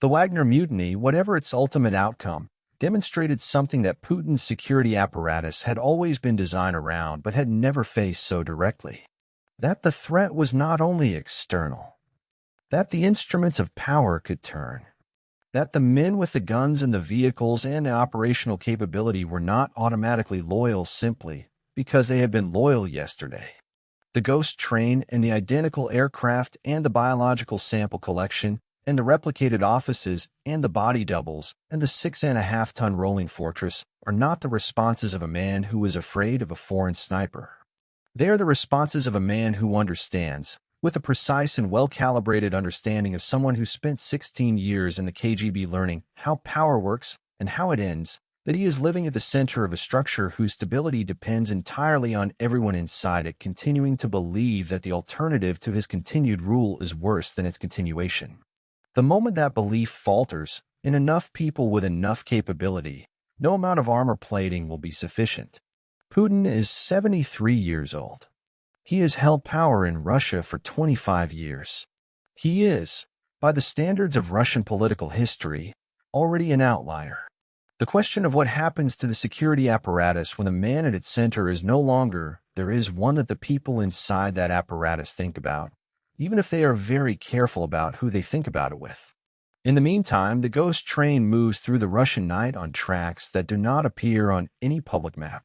The Wagner mutiny, whatever its ultimate outcome, demonstrated something that Putin's security apparatus had always been designed around but had never faced so directly. That the threat was not only external, that the instruments of power could turn, that the men with the guns and the vehicles and the operational capability were not automatically loyal simply because they had been loyal yesterday. The ghost train and the identical aircraft and the biological sample collection and the replicated offices and the body doubles and the 6.5-ton rolling fortress are not the responses of a man who is afraid of a foreign sniper. They are the responses of a man who understands, with a precise and well-calibrated understanding of someone who spent 16 years in the KGB learning how power works and how it ends, that he is living at the center of a structure whose stability depends entirely on everyone inside it continuing to believe that the alternative to his continued rule is worse than its continuation. The moment that belief falters, in enough people with enough capability, no amount of armor plating will be sufficient. Putin is 73 years old. He has held power in Russia for 25 years. He is, by the standards of Russian political history, already an outlier. The question of what happens to the security apparatus when the man at its center is no longer there is one that the people inside that apparatus think about, even if they are very careful about who they think about it with. In the meantime, the ghost train moves through the Russian night on tracks that do not appear on any public map.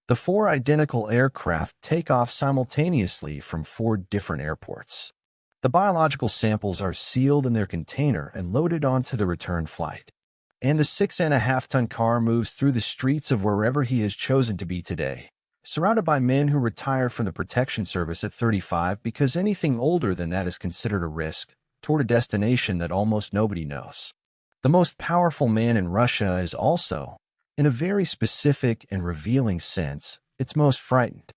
The 4 identical aircraft take off simultaneously from 4 different airports. The biological samples are sealed in their container and loaded onto the return flight. And the 6.5-ton car moves through the streets of wherever he has chosen to be today, surrounded by men who retired from the protection service at 35 because anything older than that is considered a risk, toward a destination that almost nobody knows. The most powerful man in Russia is also, in a very specific and revealing sense, its most frightened.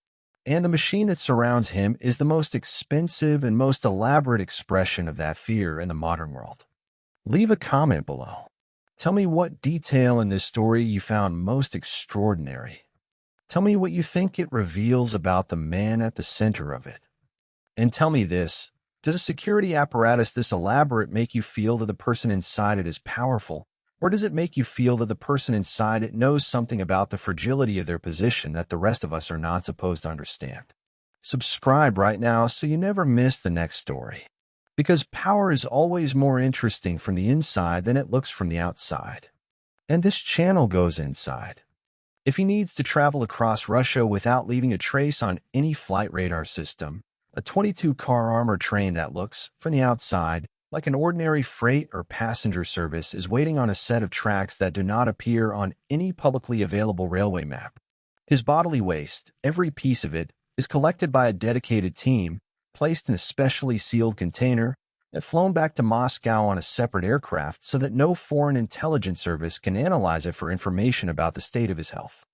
And the machine that surrounds him is the most expensive and most elaborate expression of that fear in the modern world. Leave a comment below. Tell me what detail in this story you found most extraordinary. Tell me what you think it reveals about the man at the center of it. And tell me this, does a security apparatus this elaborate make you feel that the person inside it is powerful? Or does it make you feel that the person inside it knows something about the fragility of their position that the rest of us are not supposed to understand? Subscribe right now so you never miss the next story. Because power is always more interesting from the inside than it looks from the outside. And this channel goes inside. If he needs to travel across Russia without leaving a trace on any flight radar system, a 22-car armored train that looks, from the outside, like an ordinary freight or passenger service is waiting on a set of tracks that do not appear on any publicly available railway map. His bodily waste, every piece of it, is collected by a dedicated team, placed in a specially sealed container, and flown back to Moscow on a separate aircraft so that no foreign intelligence service can analyze it for information about the state of his health.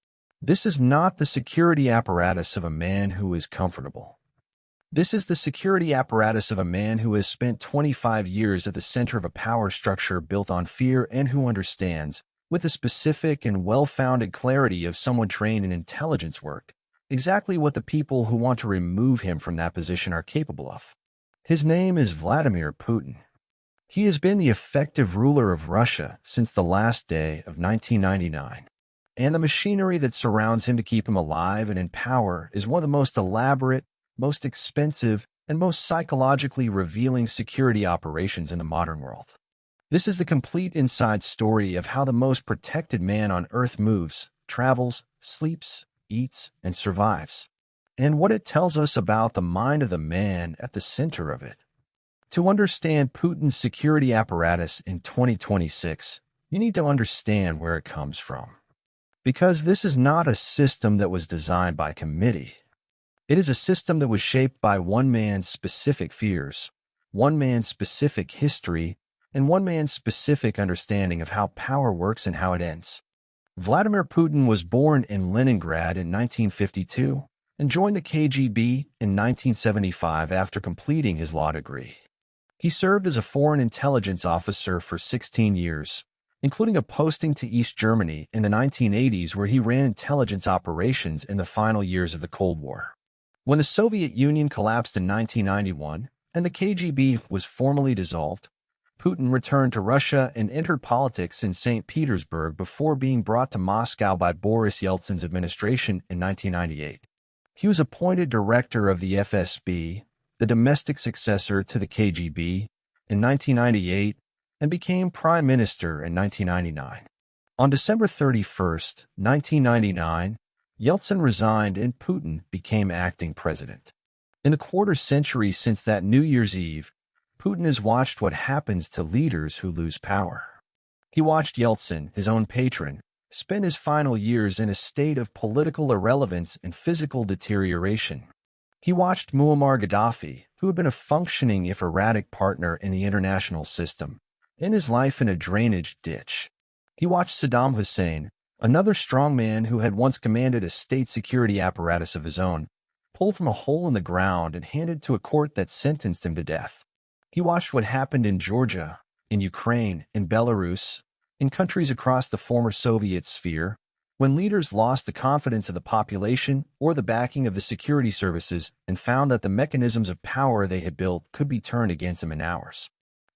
This is not the security apparatus of a man who is comfortable. This is the security apparatus of a man who has spent 25 years at the center of a power structure built on fear and who understands, with the specific and well-founded clarity of someone trained in intelligence work, exactly what the people who want to remove him from that position are capable of. His name is Vladimir Putin. He has been the effective ruler of Russia since the last day of 1999. And the machinery that surrounds him to keep him alive and in power is one of the most elaborate, most expensive, and most psychologically revealing security operations in the modern world. This is the complete inside story of how the most protected man on Earth moves, travels, sleeps, eats, and survives, and what it tells us about the mind of the man at the center of it. To understand Putin's security apparatus in 2026, you need to understand where it comes from. Because this is not a system that was designed by committee. It is a system that was shaped by one man's specific fears, one man's specific history, and one man's specific understanding of how power works and how it ends. Vladimir Putin was born in Leningrad in 1952 and joined the KGB in 1975 after completing his law degree. He served as a foreign intelligence officer for 16 years, including a posting to East Germany in the 1980s where he ran intelligence operations in the final years of the Cold War. When the Soviet Union collapsed in 1991 and the KGB was formally dissolved, Putin returned to Russia and entered politics in St. Petersburg before being brought to Moscow by Boris Yeltsin's administration in 1998. He was appointed director of the FSB, the domestic successor to the KGB, in 1998 and became prime minister in 1999. On December 31st, 1999, Yeltsin resigned and Putin became acting president. In the quarter century since that New Year's Eve, Putin has watched what happens to leaders who lose power. He watched Yeltsin, his own patron, spend his final years in a state of political irrelevance and physical deterioration. He watched Muammar Gaddafi, who had been a functioning if erratic partner in the international system, end his life in a drainage ditch. He watched Saddam Hussein, another strong man who had once commanded a state security apparatus of his own, pulled from a hole in the ground and handed to a court that sentenced him to death. He watched what happened in Georgia, in Ukraine, in Belarus, in countries across the former Soviet sphere, when leaders lost the confidence of the population or the backing of the security services and found that the mechanisms of power they had built could be turned against them in hours.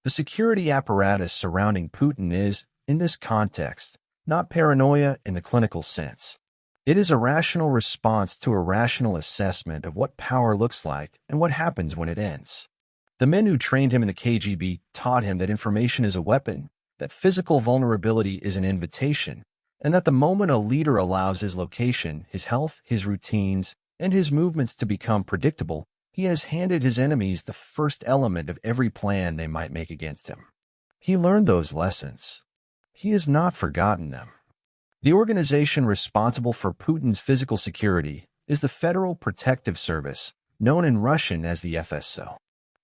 The security apparatus surrounding Putin is, in this context, not paranoia in the clinical sense. It is a rational response to a rational assessment of what power looks like and what happens when it ends. The men who trained him in the KGB taught him that information is a weapon, that physical vulnerability is an invitation, and that the moment a leader allows his location, his health, his routines, and his movements to become predictable, he has handed his enemies the first element of every plan they might make against him. He learned those lessons. He has not forgotten them. The organization responsible for Putin's physical security is the Federal Protective Service, known in Russian as the FSO.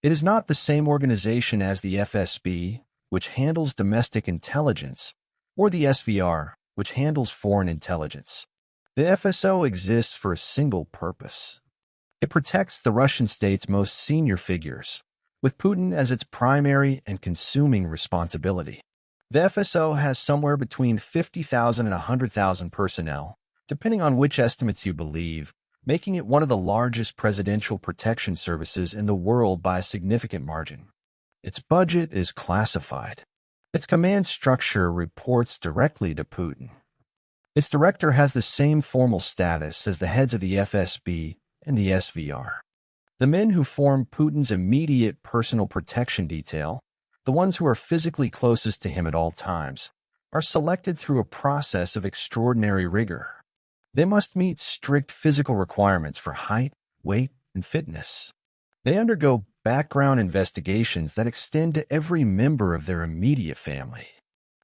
It is not the same organization as the FSB, which handles domestic intelligence, or the SVR, which handles foreign intelligence. The FSO exists for a single purpose. It protects the Russian state's most senior figures, with Putin as its primary and consuming responsibility. The FSO has somewhere between 50,000 and 100,000 personnel, depending on which estimates you believe, making it one of the largest presidential protection services in the world by a significant margin. Its budget is classified. Its command structure reports directly to Putin. Its director has the same formal status as the heads of the FSB and the SVR. The men who form Putin's immediate personal protection detail, the ones who are physically closest to him at all times, are selected through a process of extraordinary rigor. They must meet strict physical requirements for height, weight, and fitness. They undergo background investigations that extend to every member of their immediate family.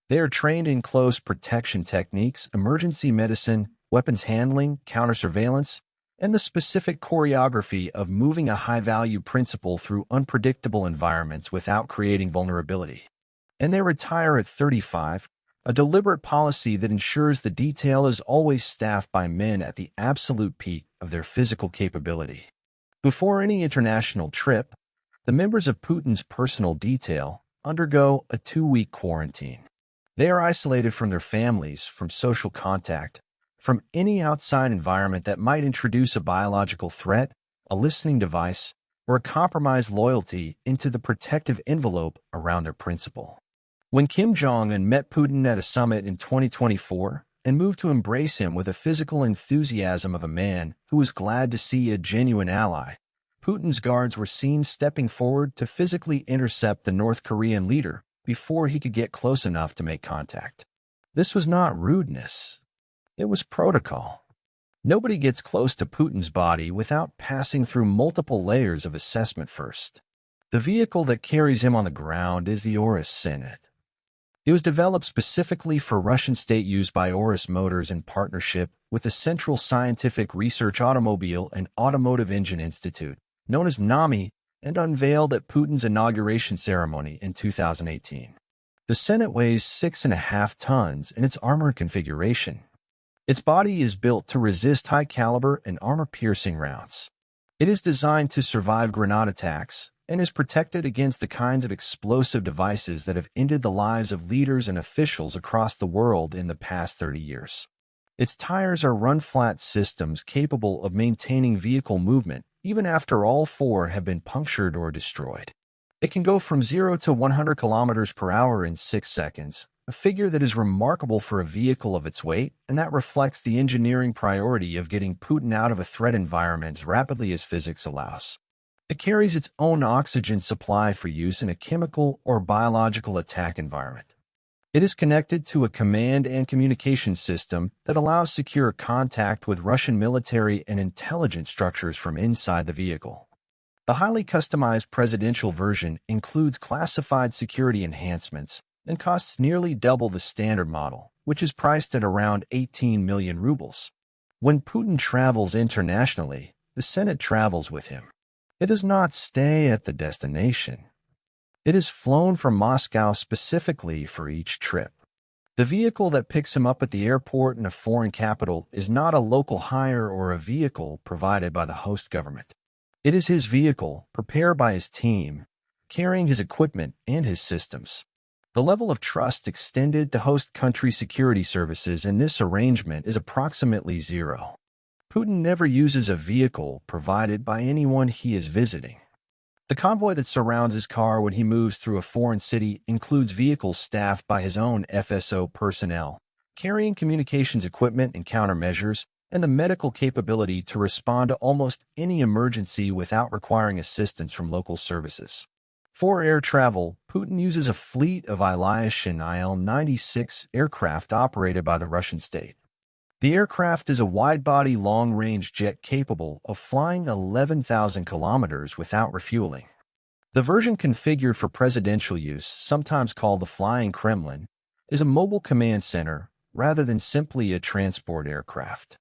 They are trained in close protection techniques, emergency medicine, weapons handling, counter-surveillance, and the specific choreography of moving a high-value principle through unpredictable environments without creating vulnerability. And they retire at 35, a deliberate policy that ensures the detail is always staffed by men at the absolute peak of their physical capability. Before any international trip, the members of Putin's personal detail undergo a 2-week quarantine. They are isolated from their families, from social contact, from any outside environment that might introduce a biological threat, a listening device, or a compromised loyalty into the protective envelope around their principal. When Kim Jong-un met Putin at a summit in 2024 and moved to embrace him with the physical enthusiasm of a man who was glad to see a genuine ally, Putin's guards were seen stepping forward to physically intercept the North Korean leader before he could get close enough to make contact. This was not rudeness. It was protocol. Nobody gets close to Putin's body without passing through multiple layers of assessment first. The vehicle that carries him on the ground is the Urus Senate. It was developed specifically for Russian state use by Urus Motors in partnership with the Central Scientific Research Automobile and Automotive Engine Institute, known as NAMI, and unveiled at Putin's inauguration ceremony in 2018. The Senate weighs 6.5 tons in its armored configuration. Its body is built to resist high-caliber and armor-piercing rounds. It is designed to survive grenade attacks and is protected against the kinds of explosive devices that have ended the lives of leaders and officials across the world in the past 30 years. Its tires are run-flat systems capable of maintaining vehicle movement even after all 4 have been punctured or destroyed. It can go from 0 to 100 kilometers per hour in 6 seconds, a figure that is remarkable for a vehicle of its weight, and that reflects the engineering priority of getting Putin out of a threat environment as rapidly as physics allows. It carries its own oxygen supply for use in a chemical or biological attack environment. It is connected to a command and communication system that allows secure contact with Russian military and intelligence structures from inside the vehicle. The highly customized presidential version includes classified security enhancements and costs nearly double the standard model, which is priced at around 18 million rubles. When Putin travels internationally, the Senate travels with him. It does not stay at the destination. It is flown from Moscow specifically for each trip. The vehicle that picks him up at the airport in a foreign capital is not a local hire or a vehicle provided by the host government. It is his vehicle, prepared by his team, carrying his equipment and his systems. The level of trust extended to host country security services in this arrangement is approximately zero. Putin never uses a vehicle provided by anyone he is visiting. The convoy that surrounds his car when he moves through a foreign city includes vehicles staffed by his own FSO personnel, carrying communications equipment and countermeasures, and the medical capability to respond to almost any emergency without requiring assistance from local services. For air travel, Putin uses a fleet of Ilyushin Il-96 aircraft operated by the Russian state. The aircraft is a wide-body long-range jet capable of flying 11,000 kilometers without refueling. The version configured for presidential use, sometimes called the Flying Kremlin, is a mobile command center rather than simply a transport aircraft.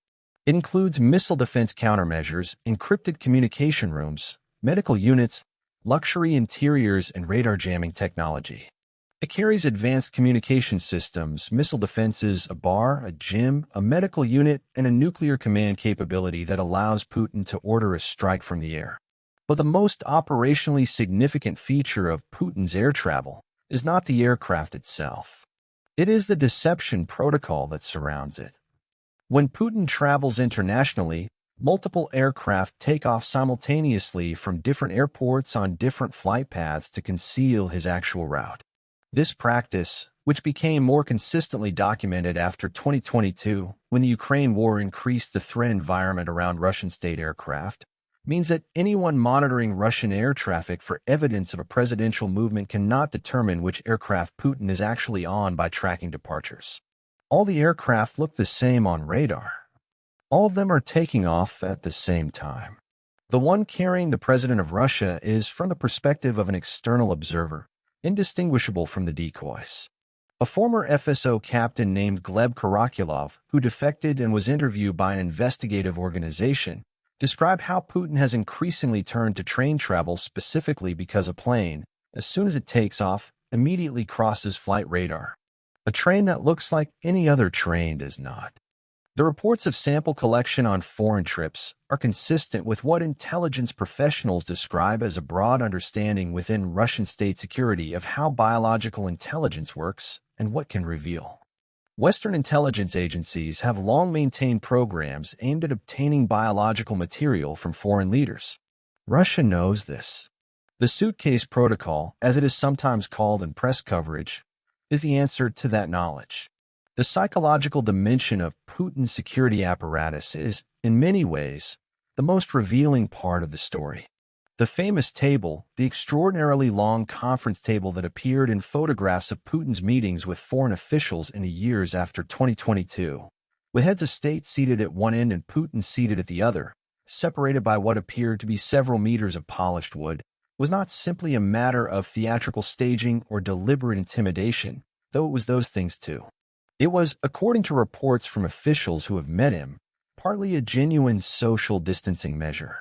It includes missile defense countermeasures, encrypted communication rooms, medical units, luxury interiors, and radar jamming technology. It carries advanced communication systems, missile defenses, a bar, a gym, a medical unit, and a nuclear command capability that allows Putin to order a strike from the air. But the most operationally significant feature of Putin's air travel is not the aircraft itself. It is the deception protocol that surrounds it. When Putin travels internationally, multiple aircraft take off simultaneously from different airports on different flight paths to conceal his actual route. This practice, which became more consistently documented after 2022 when the Ukraine war increased the threat environment around Russian state aircraft, means that anyone monitoring Russian air traffic for evidence of a presidential movement cannot determine which aircraft Putin is actually on by tracking departures. All the aircraft look the same on radar. All of them are taking off at the same time. The one carrying the president of Russia is, from the perspective of an external observer, indistinguishable from the decoys. A former FSO captain named Gleb Karakulov, who defected and was interviewed by an investigative organization, described how Putin has increasingly turned to train travel specifically because a plane, as soon as it takes off, immediately crosses flight radar. A train that looks like any other train does not. The reports of sample collection on foreign trips are consistent with what intelligence professionals describe as a broad understanding within Russian state security of how biological intelligence works and what can reveal. Western intelligence agencies have long maintained programs aimed at obtaining biological material from foreign leaders. Russia knows this. The suitcase protocol, as it is sometimes called in press coverage, is the answer to that knowledge. The psychological dimension of Putin's security apparatus is, in many ways, the most revealing part of the story. The famous table, the extraordinarily long conference table that appeared in photographs of Putin's meetings with foreign officials in the years after 2022, with heads of state seated at one end and Putin seated at the other, separated by what appeared to be several meters of polished wood, was not simply a matter of theatrical staging or deliberate intimidation, though it was those things too. It was, according to reports from officials who have met him, partly a genuine social distancing measure.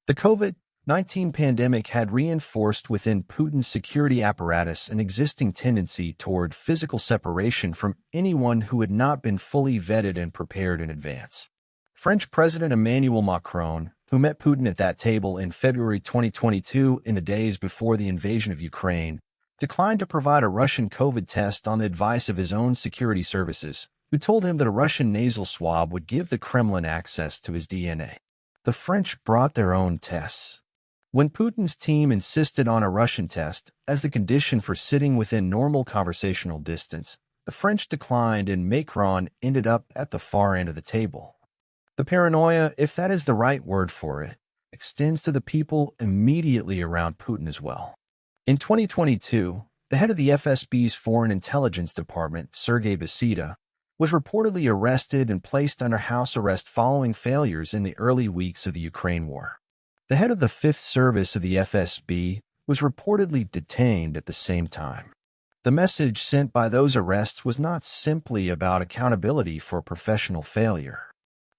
The COVID-19 pandemic had reinforced within Putin's security apparatus an existing tendency toward physical separation from anyone who had not been fully vetted and prepared in advance. French President Emmanuel Macron, who met Putin at that table in February 2022 in the days before the invasion of Ukraine, declined to provide a Russian COVID test on the advice of his own security services, who told him that a Russian nasal swab would give the Kremlin access to his DNA. The French brought their own tests. When Putin's team insisted on a Russian test as the condition for sitting within normal conversational distance, the French declined and Macron ended up at the far end of the table. The paranoia, if that is the right word for it, extends to the people immediately around Putin as well. In 2022, the head of the FSB's Foreign Intelligence Department, Sergei Beseda, was reportedly arrested and placed under house arrest following failures in the early weeks of the Ukraine war. The head of the Fifth Service of the FSB was reportedly detained at the same time. The message sent by those arrests was not simply about accountability for professional failure.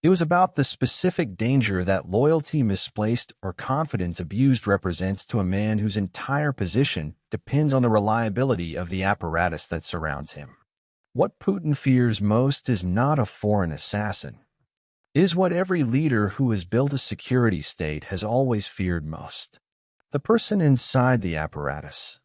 It was about the specific danger that loyalty misplaced or confidence abused represents to a man whose entire position depends on the reliability of the apparatus that surrounds him. What Putin fears most is not a foreign assassin. It is what every leader who has built a security state has always feared most: the person inside the apparatus.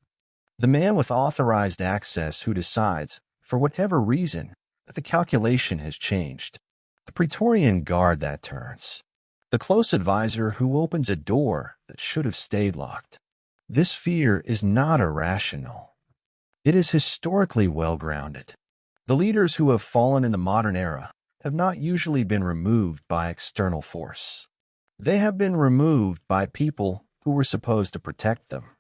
The man with authorized access who decides, for whatever reason, that the calculation has changed. The Praetorian Guard that turns. The close advisor who opens a door that should have stayed locked. This fear is not irrational. It is historically well-grounded. The leaders who have fallen in the modern era have not usually been removed by external force. They have been removed by people who were supposed to protect them.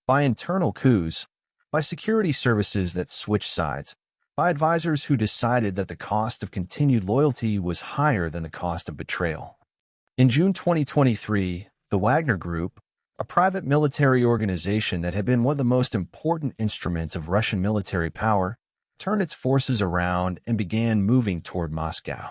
By internal coups, by security services that switch sides, by advisors who decided that the cost of continued loyalty was higher than the cost of betrayal. In June 2023, the Wagner Group, a private military organization that had been one of the most important instruments of Russian military power, turned its forces around and began moving toward Moscow.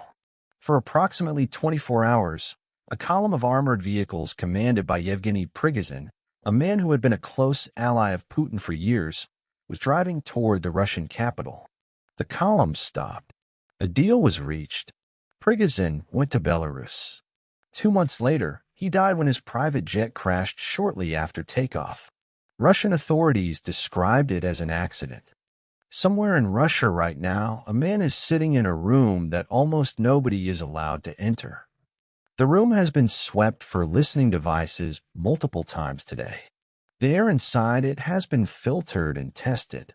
For approximately 24 hours, a column of armored vehicles commanded by Yevgeny Prigozhin, a man who had been a close ally of Putin for years, was driving toward the Russian capital. The column stopped. A deal was reached. Prigozhin went to Belarus. 2 months later, he died when his private jet crashed shortly after takeoff. Russian authorities described it as an accident. Somewhere in Russia right now, a man is sitting in a room that almost nobody is allowed to enter. The room has been swept for listening devices multiple times today. The air inside it has been filtered and tested.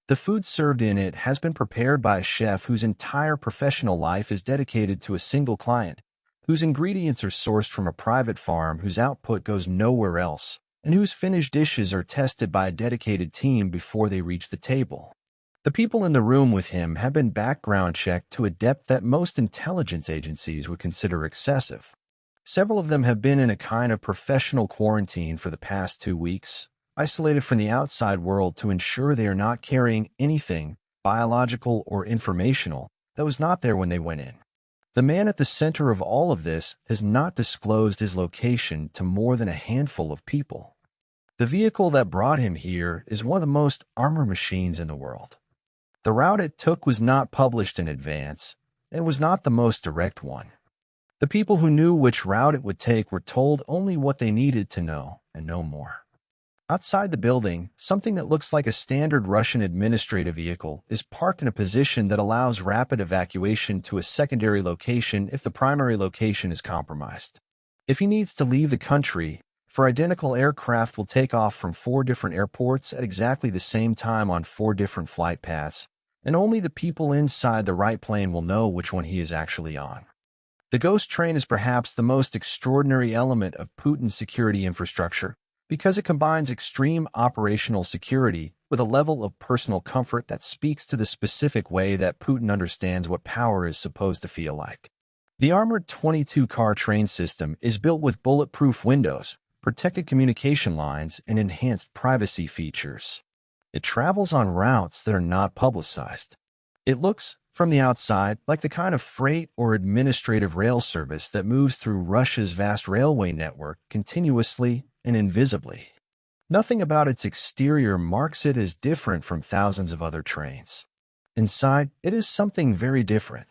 The food served in it has been prepared by a chef whose entire professional life is dedicated to a single client, whose ingredients are sourced from a private farm whose output goes nowhere else, and whose finished dishes are tested by a dedicated team before they reach the table. The people in the room with him have been background checked to a depth that most intelligence agencies would consider excessive. Several of them have been in a kind of professional quarantine for the past 2 weeks, isolated from the outside world to ensure they are not carrying anything, biological or informational, that was not there when they went in. The man at the center of all of this has not disclosed his location to more than a handful of people. The vehicle that brought him here is one of the most armored machines in the world. The route it took was not published in advance, and was not the most direct one. The people who knew which route it would take were told only what they needed to know, and no more. Outside the building, something that looks like a standard Russian administrative vehicle is parked in a position that allows rapid evacuation to a secondary location if the primary location is compromised. If he needs to leave the country, four identical aircraft will take off from 4 different airports at exactly the same time on 4 different flight paths, and only the people inside the right plane will know which one he is actually on. The ghost train is perhaps the most extraordinary element of Putin's security infrastructure, because it combines extreme operational security with a level of personal comfort that speaks to the specific way that Putin understands what power is supposed to feel like. The armored 22-car train system is built with bulletproof windows, protected communication lines, and enhanced privacy features. It travels on routes that are not publicized. It looks, from the outside, like the kind of freight or administrative rail service that moves through Russia's vast railway network continuously and invisibly. Nothing about its exterior marks it as different from thousands of other trains. Inside, it is something very different.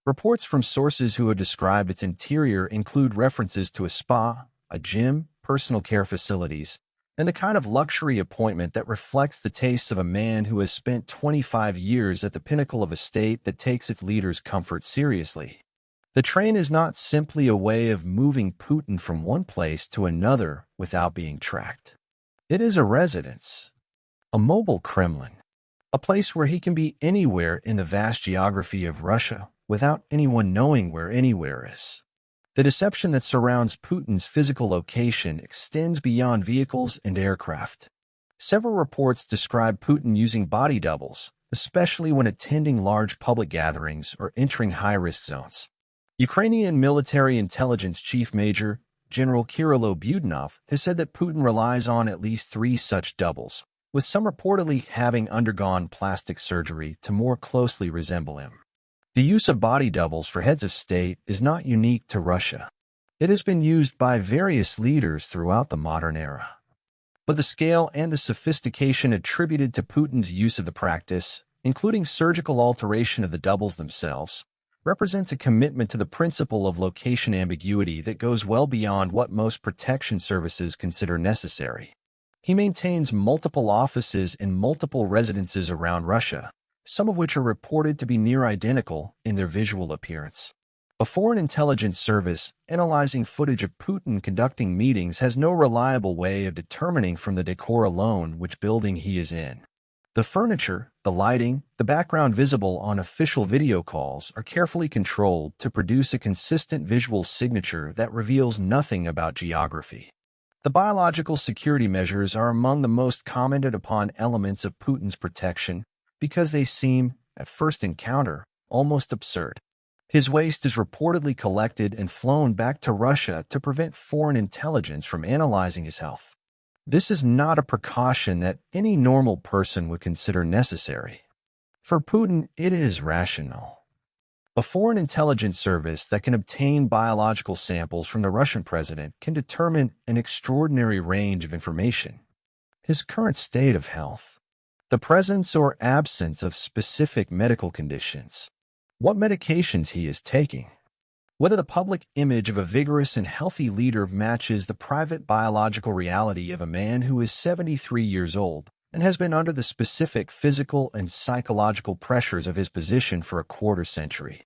Reports from sources who have described its interior include references to a spa, a gym, personal care facilities, and the kind of luxury appointment that reflects the tastes of a man who has spent 25 years at the pinnacle of a state that takes its leaders' comfort seriously. The train is not simply a way of moving Putin from one place to another without being tracked. It is a residence, a mobile Kremlin, a place where he can be anywhere in the vast geography of Russia without anyone knowing where anywhere is. The deception that surrounds Putin's physical location extends beyond vehicles and aircraft. Several reports describe Putin using body doubles, especially when attending large public gatherings or entering high-risk zones. Ukrainian military intelligence chief major General Kirilo Budanov has said that Putin relies on at least 3 such doubles, with some reportedly having undergone plastic surgery to more closely resemble him. The use of body doubles for heads of state is not unique to Russia. It has been used by various leaders throughout the modern era. But the scale and the sophistication attributed to Putin's use of the practice, including surgical alteration of the doubles themselves, represents a commitment to the principle of location ambiguity that goes well beyond what most protection services consider necessary. He maintains multiple offices and multiple residences around Russia, some of which are reported to be near identical in their visual appearance. A foreign intelligence service analyzing footage of Putin conducting meetings has no reliable way of determining from the decor alone which building he is in. The furniture, the lighting, the background visible on official video calls are carefully controlled to produce a consistent visual signature that reveals nothing about geography. The biological security measures are among the most commented upon elements of Putin's protection because they seem, at first encounter, almost absurd. His waste is reportedly collected and flown back to Russia to prevent foreign intelligence from analyzing his health. This is not a precaution that any normal person would consider necessary. For Putin, it is rational. A foreign intelligence service that can obtain biological samples from the Russian president can determine an extraordinary range of information. His current state of health, the presence or absence of specific medical conditions, what medications he is taking, whether the public image of a vigorous and healthy leader matches the private biological reality of a man who is 73 years old and has been under the specific physical and psychological pressures of his position for a quarter century.